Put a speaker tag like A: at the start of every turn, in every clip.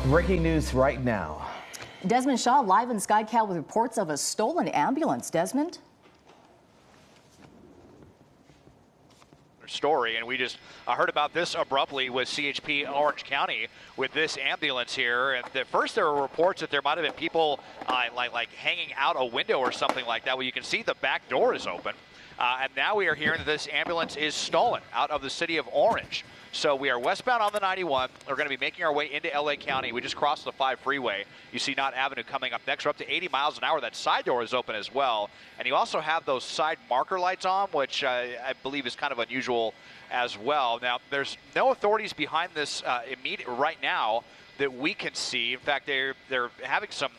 A: Breaking news right now.
B: Desmond Shaw live in SkyCal with reports of a stolen ambulance. Desmond?
C: Story, and we just heard about this abruptly with CHP Orange County with this ambulance here. And at first there were reports that there might have been people like hanging out a window or something like that. Well, you can see the back door is open. And now we are hearing that this ambulance is stolen out of the city of Orange. So we are westbound on the 91. We're going to be making our way into LA County. We just crossed the 5 freeway. You see Knott Avenue coming up next. We're up to 80 miles an hour. That side door is open as well. And you also have those side marker lights on, which I believe is kind of unusual as well. Now, there's no authorities behind this immediate right now that we can see. In fact, they're having some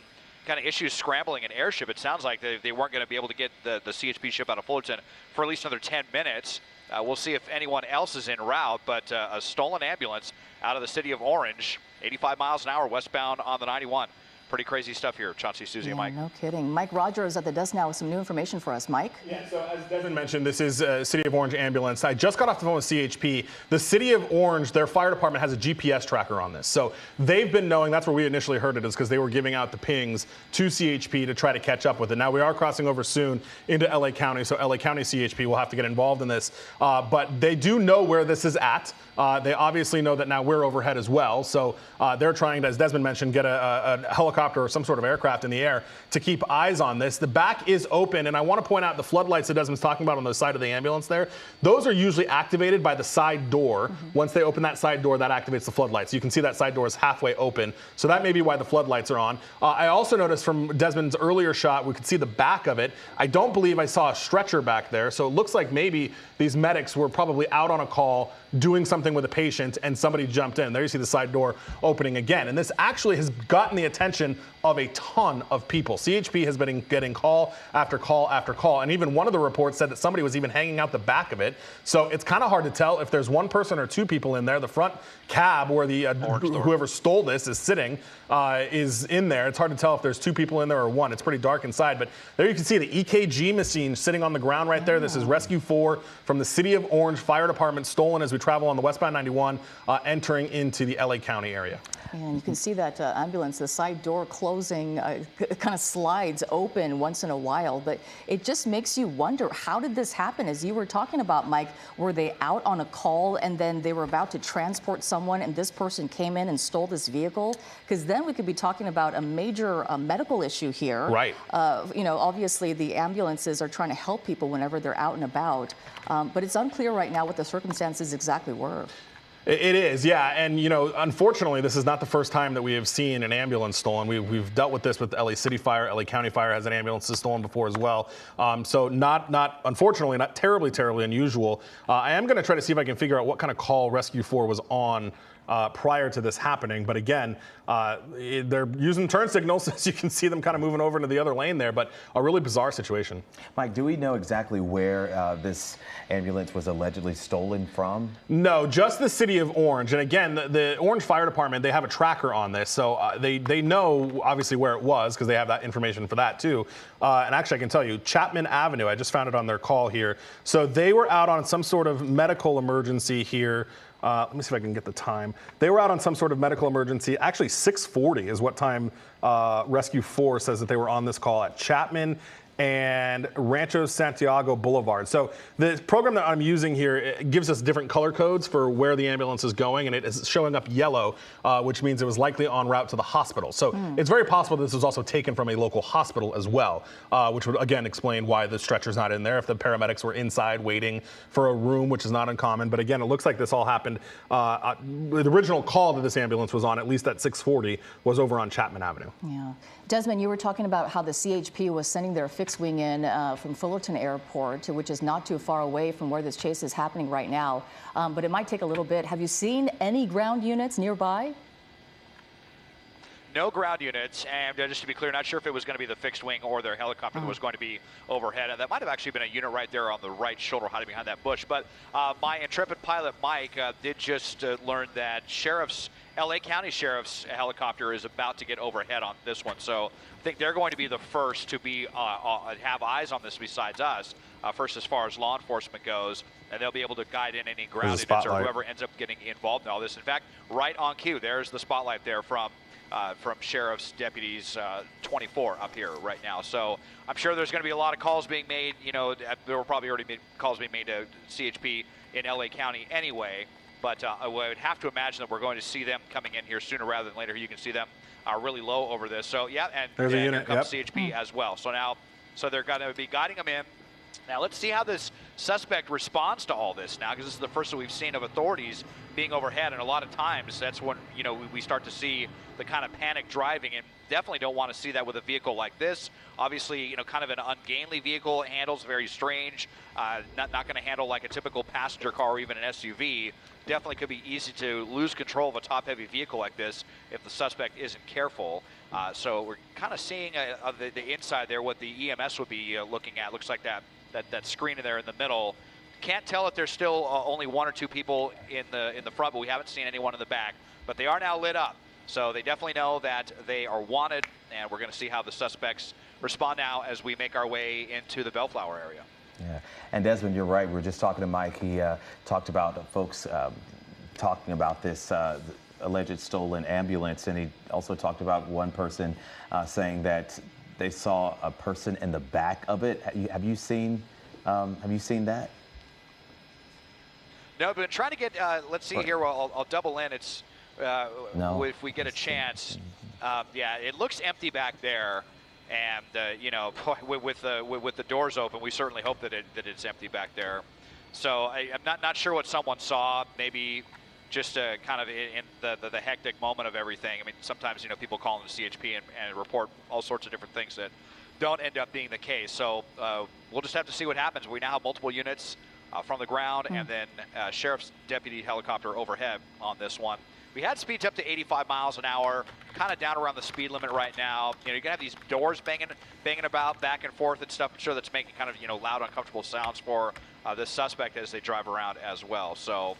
C: kind of issues scrambling an airship. It sounds like they weren't going to be able to get the CHP ship out of Fullerton for at least another 10 minutes. We'll see if anyone else is en route, but a stolen ambulance out of the city of Orange, 85 miles an hour westbound on the 91. Pretty crazy stuff here, Chauncey, Susie, and Mike.
B: No kidding. Mike Rogers at the desk now with some new information for us. Mike?
D: Yeah, so as Desmond mentioned, this is a City of Orange ambulance. I just got off the phone with CHP. The City of Orange, their fire department has a GPS tracker on this. So they've been knowing, that's where we initially heard it, is because they were giving out the pings to CHP to try to catch up with it. Now we are crossing over soon into LA County, so LA County CHP will have to get involved in this. But they do know where this is at. They obviously know that now we're overhead as well. So they're trying to, as Desmond mentioned, get a helicopter or some sort of aircraft in the air to keep eyes on this. The back is open, and I want to point out the floodlights that Desmond's talking about on the side of the ambulance there. Those are usually activated by the side door. Once they open that side door, that activates the floodlights. You can see that side door is halfway open. So that may be why the floodlights are on. I also noticed from Desmond's earlier shot, we could see the back of it. I don't believe I saw a stretcher back there. So it looks like maybe these medics were probably out on a call doing something with a patient and somebody jumped in. There you see the side door opening again. And this actually has gotten the attention of a ton of people. CHP has been getting call after call after call. And even one of the reports said that somebody was even hanging out the back of it. So it's kind of hard to tell if there's one person or two people in there. The front cab where the whoever stole this is sitting is in there. It's hard to tell if there's two people in there or one. It's pretty dark inside. But there you can see the EKG machine sitting on the ground right there. This is Rescue 4 from the City of Orange Fire Department, stolen as we travel on the westbound 91 entering into the LA County area.
B: And you can see that ambulance, the side door closing, kind of slides open once in a while. But it just makes you wonder, how did this happen? As you were talking about, Mike, were they out on a call and then they were about to transport someone and this person came in and stole this vehicle? Because then we could be talking about a major medical issue here.
D: Right.
B: You know, obviously the ambulances are trying to help people whenever they're out and about. But it's unclear right now what the circumstances exactly were.
D: It is, yeah. And, you know, unfortunately, this is not the first time that we have seen an ambulance stolen. We've dealt with this with LA City Fire. LA County Fire has an ambulance stolen before as well. So unfortunately, not terribly unusual. I am going to try to see if I can figure out what kind of call Rescue 4 was on prior to this happening. But again, they're using turn signals, as you can see them kind of moving over into the other lane there, but a really bizarre situation.
A: Mike, do we know exactly where this ambulance was allegedly stolen from?
D: No, just the City of Orange. And again, the Orange Fire Department, they have a tracker on this. So they know obviously where it was because they have that information for that too. And actually I can tell you, Chapman Avenue, I just found it on their call here. So they were out on some sort of medical emergency here. Let me see if I can get the time. They were out on some sort of medical emergency. Actually, 6:40 is what time Rescue 4 says that they were on this call at Chapman and Rancho Santiago Boulevard. So the program that I'm using here, it gives us different color codes for where the ambulance is going, and it is showing up yellow, which means it was likely en route to the hospital. So it's very possible this was also taken from a local hospital as well, which would again explain why the stretcher's not in there if the paramedics were inside waiting for a room, which is not uncommon. But again, it looks like this all happened. The original call that this ambulance was on, at least at 6:40, was over on Chapman Avenue.
B: Yeah. Desmond, you were talking about how the CHP was sending their fixed wing in from Fullerton Airport, which is not too far away from where this chase is happening right now. But it might take a little bit. Have you seen any ground units nearby?
C: No ground units, and just to be clear, not sure if it was going to be the fixed wing or their helicopter that was going to be overhead. And that might have actually been a unit right there on the right shoulder hiding behind that bush. But my intrepid pilot, Mike, did just learn that sheriffs LA County Sheriff's helicopter is about to get overhead on this one. So I think they're going to be the first to be have eyes on this besides us, first as far as law enforcement goes. And they'll be able to guide in any ground units or whoever ends up getting involved in all this. In fact, right on cue, there's the spotlight there from Sheriff's Deputies 24 up here right now. So I'm sure there's going to be a lot of calls being made. You know, there were probably already calls being made to CHP in LA County anyway. But I would have to imagine that we're going to see them coming in here sooner rather than later. You can see them really low over this. So yeah, and
D: there's a unit.
C: Here comes CHP as well. So now, they're going to be guiding them in. Now let's see how this suspect responds to all this now, because this is the first that we've seen of authorities being overhead, and a lot of times that's when, you know, we start to see the kind of panic driving, and definitely don't want to see that with a vehicle like this. Obviously, you know, kind of an ungainly vehicle, handles very strange, not going to handle like a typical passenger car or even an SUV. Definitely could be easy to lose control of a top-heavy vehicle like this if the suspect isn't careful. So we're kind of seeing the inside there, what the EMS would be looking at. Looks like that screen in there in the middle. Can't tell if there's still only one or two people in the front, but we haven't seen anyone in the back. But they are now lit up, so they definitely know that they are wanted, and we're going to see how the suspects respond now as we make our way into the Bellflower area.
A: Yeah, and Desmond, you're right. We were just talking to Mike. He talked about folks talking about this alleged stolen ambulance, and he also talked about one person saying that they saw a person in the back of it. Have you seen that?
C: No, but trying to get. Let's see here. Well, I'll double in. It's
A: no.
C: If we get a chance. Yeah, it looks empty back there. And you know, with the doors open, we certainly hope that it's empty back there. So I'm not sure what someone saw. Maybe just kind of in the hectic moment of everything. I mean, sometimes, you know, people call in the CHP and report all sorts of different things that don't end up being the case. So we'll just have to see what happens. We now have multiple units from the ground, and then Sheriff's Deputy helicopter overhead on this one. We had speeds up to 85 miles an hour, kind of down around the speed limit right now. You know, you're gonna have these doors banging about back and forth and stuff. I'm sure that's making kind of, you know, loud, uncomfortable sounds for the suspect as they drive around as well. So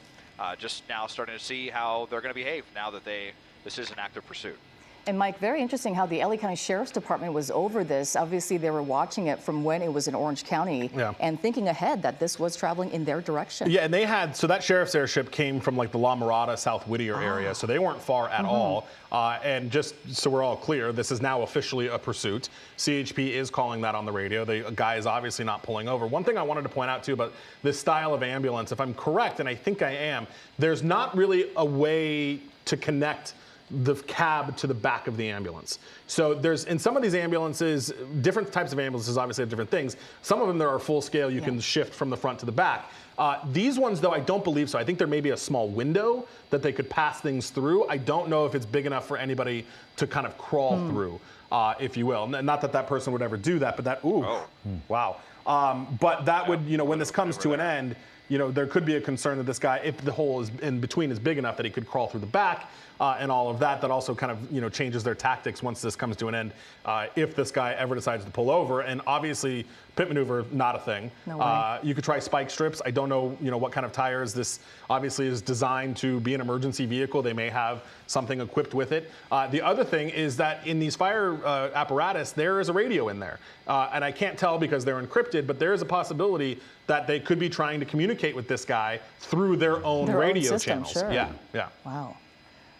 C: just now starting to see how they're gonna behave now that this is an active pursuit.
B: And Mike, very interesting how the LA County Sheriff's Department was over this. Obviously, they were watching it from when it was in Orange County and thinking ahead that this was traveling in their direction.
D: Yeah, and they had, so that sheriff's airship came from like the La Mirada, South Whittier area, so they weren't far at all. And just so we're all clear, this is now officially a pursuit. CHP is calling that on the radio. The guy is obviously not pulling over. One thing I wanted to point out too about this style of ambulance, if I'm correct, and I think I am, there's not really a way to connect the cab to the back of the ambulance. So there's, in some of these ambulances, different types of ambulances obviously have different things. Some of them, there are full scale, you can shift from the front to the back. These ones, though, I don't believe so. I think there may be a small window that they could pass things through. I don't know if it's big enough for anybody to kind of crawl through, if you will. Not that that person would ever do that, but that, wow. But that would, you know, when this comes to an end, you know, there could be a concern that this guy, if the hole is in between is big enough that he could crawl through the back and all of that, that also kind of, you know, changes their tactics once this comes to an end, if this guy ever decides to pull over. And obviously, pit maneuver, not a thing.
B: No way.
D: You could try spike strips. I don't know, you know, what kind of tires. This obviously is designed to be an emergency vehicle. They may have something equipped with it. The other thing is that in these fire apparatus, there is a radio in there. And I can't tell because they're encrypted, but there is a possibility that they could be trying to communicate with this guy through their own radio
B: system,
D: channels.
B: Sure.
D: Yeah.
B: Wow.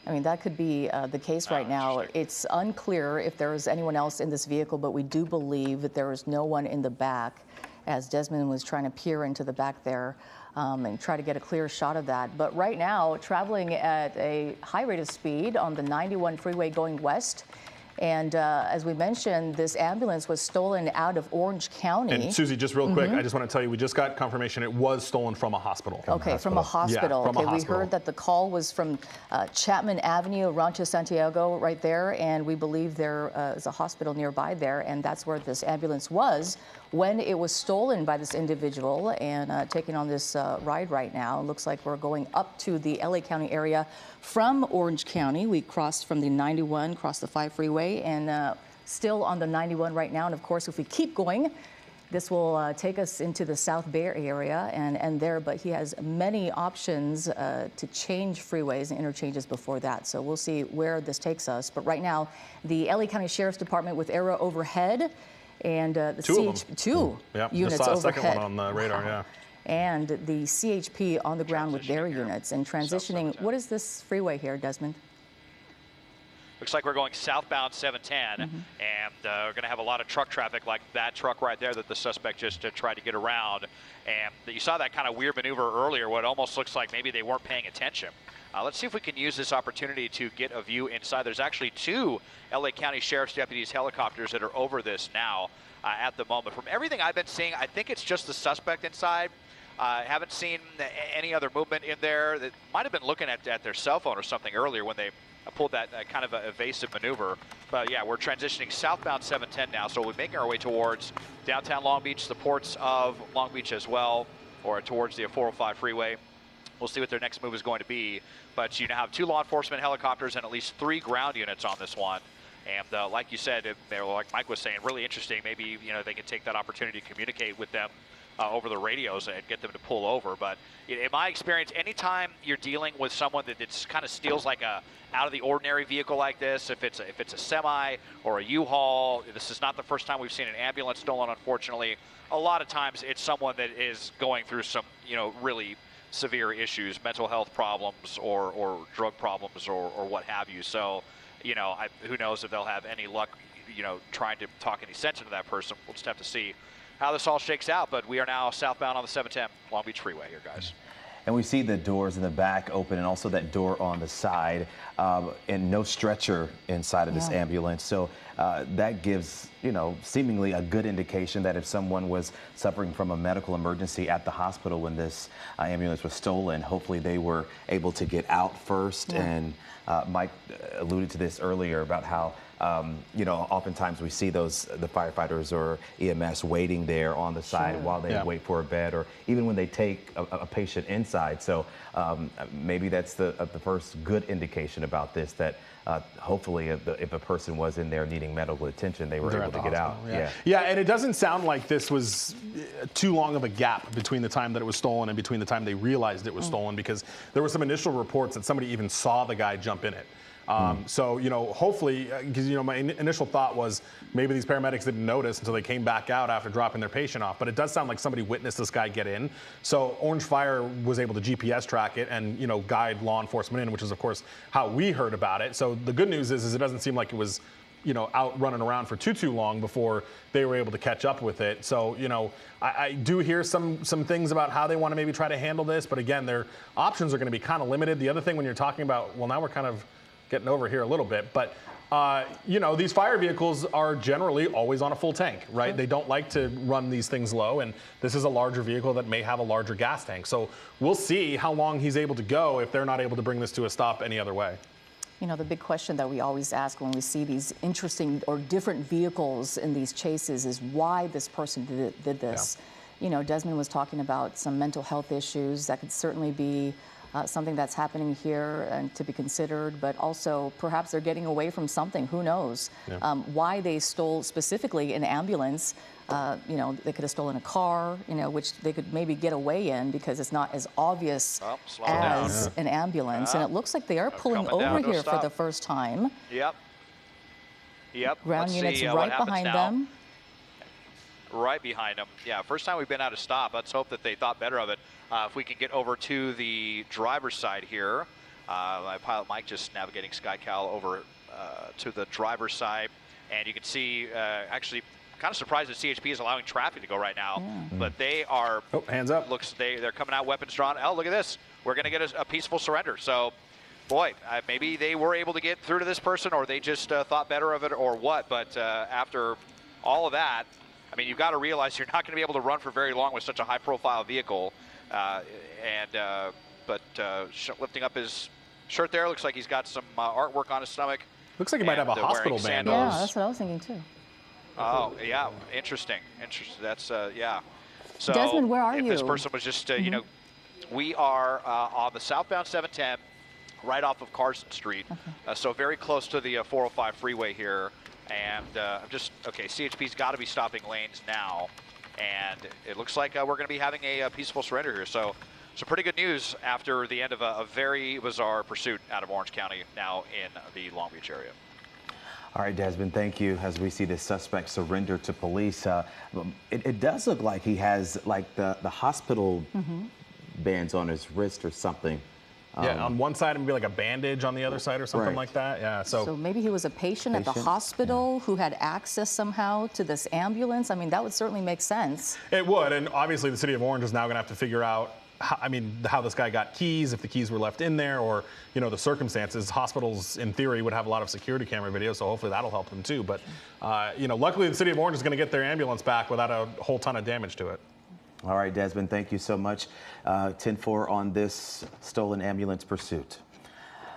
B: I mean, that could be the case right now. It's unclear if there is anyone else in this vehicle, but we do believe that there is no one in the back, as Desmond was trying to peer into the back there and try to get a clear shot of that. But right now, traveling at a high rate of speed on the 91 freeway going west. And as we mentioned, this ambulance was stolen out of Orange County.
D: And Susie, just real quick, I just want to tell you, we just got confirmation it was stolen from a hospital.
B: Okay, from a hospital.
D: Yeah, from a hospital.
B: We heard that the call was from Chapman Avenue, Rancho Santiago, right there, and we believe there is a hospital nearby there, and that's where this ambulance was when it was stolen by this individual and taking on this ride right now. It looks like we're going up to the LA County area from Orange County. We crossed from the 91, crossed the 5 freeway, and still on the 91 right now. And of course, if we keep going, This will take us into the South Bay Area and there, but he has many options to change freeways and interchanges before that. So we'll see where this takes us. But right now, the LA County Sheriff's Department with arrow overhead and the two units
D: just saw a
B: overhead.
D: second one on the radar, yeah.
B: And the CHP on the ground with their units and transitioning. What is this freeway here, Desmond?
C: Looks like we're going southbound 710, and we're going to have a lot of truck traffic like that truck right there that the suspect just tried to get around. And you saw that kind of weird maneuver earlier, what almost looks like maybe they weren't paying attention. Let's see if we can use this opportunity to get a view inside. There's actually 2 LA County Sheriff's Deputies helicopters that are over this now at the moment. From everything I've been seeing, I think it's just the suspect inside. I haven't seen any other movement in there. That might have been looking at their cell phone or something earlier when they pulled that kind of evasive maneuver. But yeah, we're transitioning southbound 710 now, so we're making our way towards downtown Long Beach, the ports of Long Beach as well, or towards the 405 freeway. We'll see what their next move is going to be. But you now have 2 law enforcement helicopters and at least 3 ground units on this one. And like you said, like Mike was saying, really interesting. Maybe they could take that opportunity to communicate with them over the radios and get them to pull over. But in my experience, anytime you're dealing with someone that kind of steals like a out of the ordinary vehicle like this, if it's a semi or a U-Haul, this is not the first time we've seen an ambulance stolen, unfortunately. A lot of times it's someone that is going through some really severe issues, mental health problems or drug problems or what have you. So who knows if they'll have any luck trying to talk any sense into that person. We'll just have to see how this all shakes out. But we are now southbound on the 710 Long Beach Freeway here, guys.
A: And we see the doors in the back open and also that door on the side, and no stretcher inside of this ambulance. So that gives, seemingly a good indication that if someone was suffering from a medical emergency at the hospital when this ambulance was stolen, hopefully they were able to get out first. And Mike alluded to this earlier about how oftentimes we see the firefighters or EMS waiting there on the side while they wait for a bed, or even when they take a patient inside. So maybe that's the first good indication about this, that hopefully if a person was in there needing medical attention, they were able to get out.
D: Yeah, and it doesn't sound like this was too long of a gap between the time that it was stolen and between the time they realized it was stolen, because there were some initial reports that somebody even saw the guy jump in it. So, hopefully, because, my initial thought was maybe these paramedics didn't notice until they came back out after dropping their patient off. But it does sound like somebody witnessed this guy get in. So Orange Fire was able to GPS track it and, guide law enforcement in, which is, of course, how we heard about it. So the good news is it doesn't seem like it was, out running around for too long before they were able to catch up with it. So, I do hear some things about how they want to maybe try to handle this. But again, their options are going to be kind of limited. The other thing when you're talking about, well, now we're kind of getting over here a little bit, but these fire vehicles are generally always on a full tank, right? They don't like to run these things low, and this is a larger vehicle that may have a larger gas tank. So we'll see how long he's able to go if they're not able to bring this to a stop any other way.
B: The big question that we always ask when we see these interesting or different vehicles in these chases is why this person did this. Desmond was talking about some mental health issues. That could certainly be something that's happening here and to be considered, but also perhaps they're getting away from something. Who knows? Why they stole specifically an ambulance? They could have stolen a car, which they could maybe get away in because it's not as obvious as an ambulance. And it looks like they are pulling over here for the first time.
C: Yep.
B: Ground units right behind them.
C: Right behind them. Yeah, first time we've been out of stop. Let's hope that they thought better of it. If we can get over to the driver's side here. My pilot Mike just navigating SkyCal over to the driver's side. And you can see, actually, kind of surprised that CHP is allowing traffic to go right now. But they are,
D: hands up.
C: They're coming out weapons drawn. Oh, look at this. We're going to get a peaceful surrender. So, boy, maybe they were able to get through to this person, or they just thought better of it, or what. But after all of that, I mean, you've got to realize you're not going to be able to run for very long with such a high-profile vehicle. Lifting up his shirt there, looks like he's got some artwork on his stomach.
D: Looks like he might have a hospital band.
B: Yeah, that's what I was thinking too.
C: Oh, yeah, interesting. That's yeah. So
B: Desmond, where are
C: if
B: you?
C: This person was just, we are on the southbound 710, right off of Carson Street. So very close to the 405 freeway here. And CHP's got to be stopping lanes now. and it looks like we're going to be having a peaceful surrender here. So pretty good news after the end of a very bizarre pursuit out of Orange County, now in the Long Beach area.
A: All right, Desmond, thank you. As we see this suspect surrender to police, it does look like he has like the hospital bands on his wrist or something.
D: Yeah, on one side, maybe like a bandage on the other side or something like that. Yeah,
B: so maybe he was a patient at the hospital who had access somehow to this ambulance. I mean, that would certainly make sense.
D: It would, and obviously the city of Orange is now going to have to figure out how this guy got keys, if the keys were left in there, or, you know, the circumstances. Hospitals, in theory, would have a lot of security camera video, so hopefully that'll help them too. But, you know, luckily the city of Orange is going to get their ambulance back without a whole ton of damage to it.
A: All right, Desmond, thank you so much. 10-4 on this stolen ambulance pursuit.